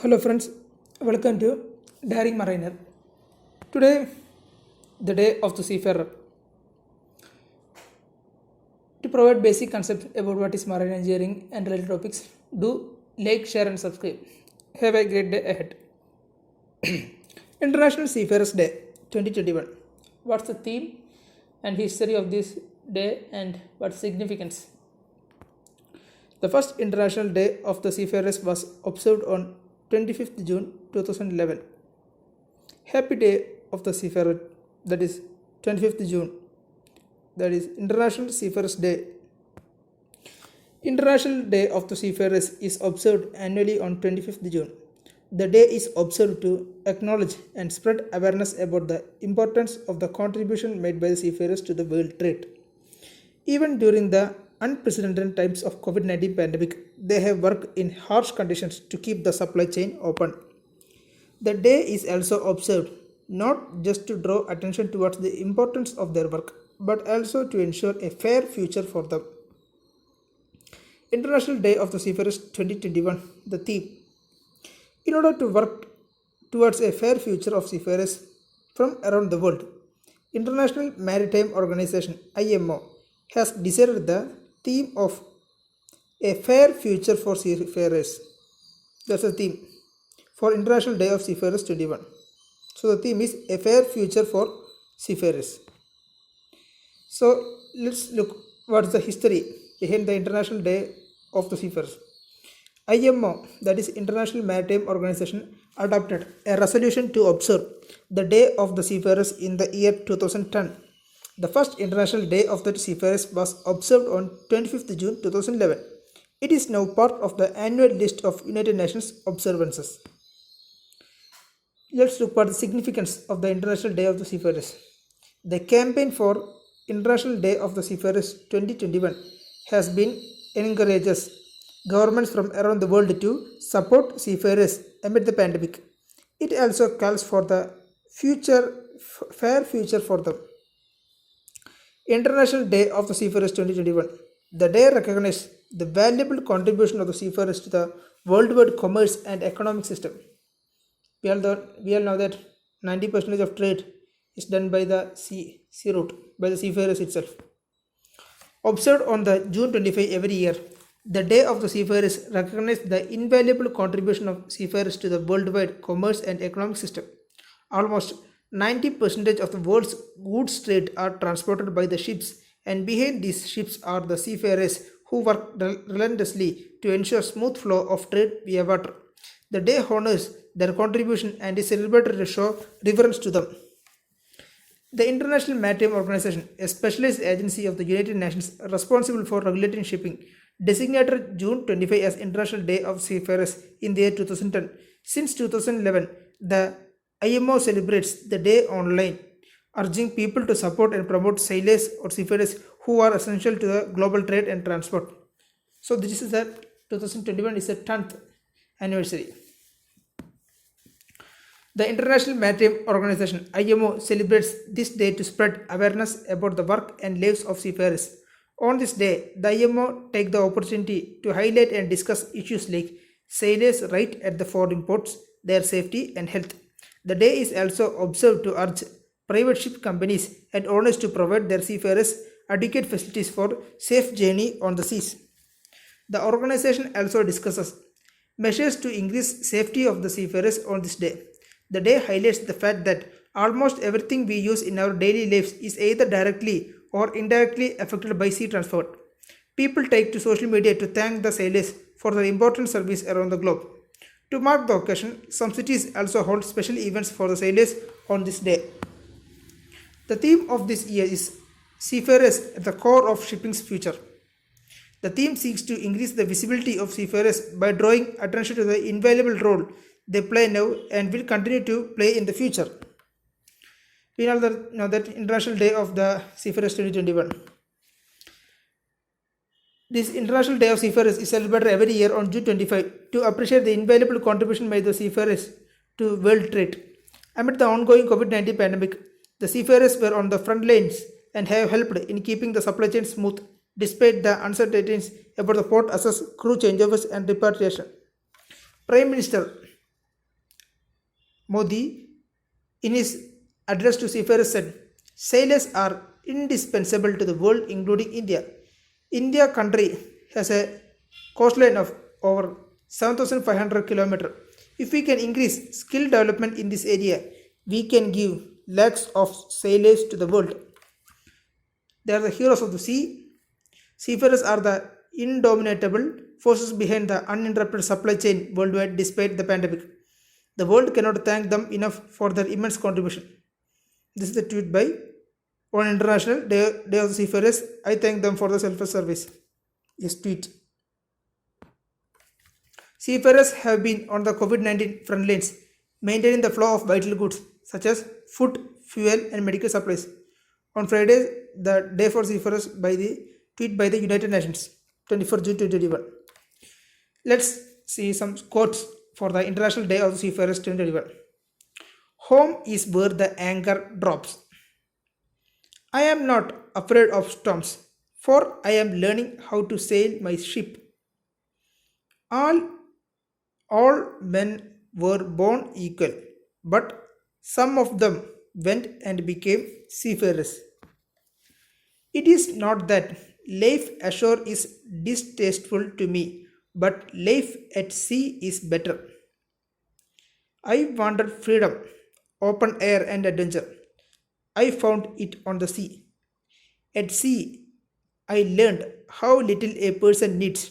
Hello friends, welcome to Daring Mariner. Today, the day of the seafarer. To provide basic concepts about what is marine engineering and related topics, do like, share and subscribe. Have a great day ahead. International Seafarers Day 2021. What's the theme and history of this day and what's significance? The first International Day of the Seafarers was observed on 25th June 2011. Happy Day of the Seafarer, that is 25th June, that is International Seafarers Day. International Day of the Seafarers is observed annually on 25th June. The day is observed to acknowledge and spread awareness about the importance of the contribution made by the seafarers to the world trade. Even during the unprecedented times of COVID-19 pandemic, they have worked in harsh conditions to keep the supply chain open. The day is also observed not just to draw attention towards the importance of their work, but also to ensure a fair future for them. International Day of the Seafarers 2021, the theme. In order to work towards a fair future of seafarers from around the world, International Maritime Organization IMO has decided the theme of a fair future for seafarers. That's the theme for International Day of Seafarers 21. So the theme is a fair future for seafarers. So let's look what's the history behind the International Day of the Seafarers. IMO, that is International Maritime Organization, adopted a resolution to observe the Day of the Seafarers in the year 2010. The first International Day of the Seafarers was observed on 25th June 2011. It is now part of the annual list of United Nations observances. Let's look at the significance of the International Day of the Seafarers. The campaign for International Day of the Seafarers 2021 has been encourages governments from around the world to support seafarers amid the pandemic. It also calls for the fair future for them. International Day of the Seafarers 2021. The day recognizes the valuable contribution of the seafarers to the worldwide commerce and economic system. We all know that 90% of trade is done by the sea route, by the seafarers itself. Observed on the June 25 every year, the Day of the Seafarers recognizes the invaluable contribution of seafarers to the worldwide commerce and economic system. Almost 90% of the world's goods trade are transported by the ships, and behind these ships are the seafarers who work relentlessly to ensure smooth flow of trade via water. The day honors their contribution and is celebrated to show reverence to them. The International Maritime Organization, a specialized agency of the United Nations responsible for regulating shipping, designated June 25 as International Day of Seafarers in the year 2010. Since 2011, the IMO celebrates the day online, urging people to support and promote sailors or seafarers who are essential to the global trade and transport. So this is the 2021 is the 10th anniversary. The International Maritime Organization IMO celebrates this day to spread awareness about the work and lives of seafarers. On this day, the IMO take the opportunity to highlight and discuss issues like sailors' right at the foreign ports, their safety and health. The day is also observed to urge private ship companies and owners to provide their seafarers adequate facilities for safe journey on the seas. The organization also discusses measures to increase safety of the seafarers on this day. The day highlights the fact that almost everything we use in our daily lives is either directly or indirectly affected by sea transport. People take to social media to thank the sailors for their important service around the globe. To mark the occasion, some cities also hold special events for the sailors on this day. The theme of this year is Seafarers at the core of shipping's future. The theme seeks to increase the visibility of seafarers by drawing attention to the invaluable role they play now and will continue to play in the future. We know that International Day of the Seafarers 2021. This International Day of Seafarers is celebrated every year on June 25 to appreciate the invaluable contribution by the seafarers to world trade. Amid the ongoing COVID-19 pandemic, the seafarers were on the front lines and have helped in keeping the supply chain smooth despite the uncertainties about the port access, crew changeovers and repatriation. Prime Minister Modi, in his address to seafarers, said, "Sailors are indispensable to the world, including India. India country has a coastline of over 7,500 kilometers. If we can increase skill development in this area, we can give lakhs of sailors to the world. They are the heroes of the sea. Seafarers are the indomitable forces behind the uninterrupted supply chain worldwide despite the pandemic. The world cannot thank them enough for their immense contribution." This is the tweet by on International Day of the Seafarers. I thank them for the selfless service. Yes, tweet. Seafarers have been on the COVID-19 front lines, maintaining the flow of vital goods such as food, fuel, and medical supplies. On Friday, the day for seafarers, by the tweet by the United Nations, 24 June 2021. Let's see some quotes for the International Day of the Seafarers 2021. Home is where the anchor drops. I am not afraid of storms, for I am learning how to sail my ship. All men were born equal, but some of them went and became seafarers. It is not that life ashore is distasteful to me, but life at sea is better. I wanted freedom, open air, and adventure. I found it on the sea. At sea, I learned how little a person needs,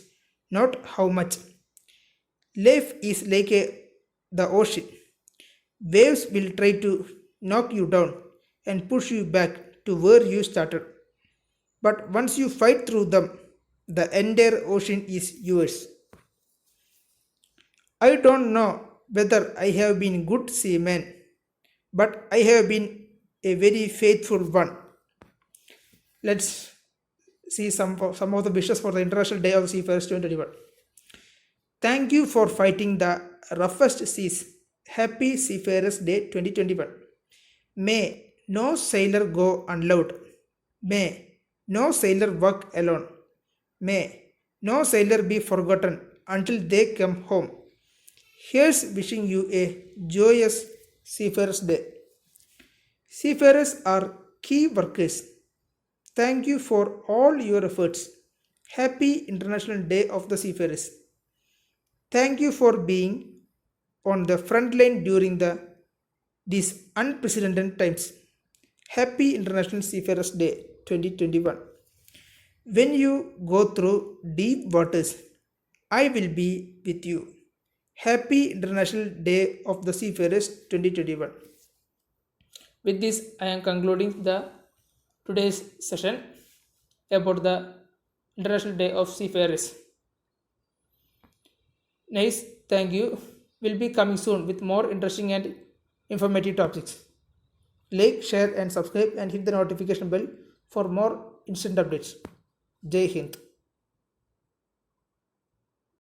not how much. Life is like the ocean. Waves will try to knock you down and push you back to where you started. But once you fight through them, the entire ocean is yours. I don't know whether I have been a good seaman, but I have been a very faithful one. Let's see some of the wishes for the International Day of the Seafarers 2021. Thank you for fighting the roughest seas. Happy Seafarers Day 2021. May no sailor go unloved. May no sailor work alone. May no sailor be forgotten until they come home. Here's wishing you a joyous Seafarers Day. Seafarers are key workers. Thank you for all your efforts. Happy International Day of the Seafarers. Thank you for being on the front line during these unprecedented times. Happy International Seafarers Day 2021. When you go through deep waters, I will be with you. Happy International Day of the Seafarers 2021. With this, I am concluding the today's session about the International Day of Seafarers. Nice, thank you. We'll be coming soon with more interesting and informative topics. Like, share, and subscribe, and hit the notification bell for more instant updates. Jai Hind.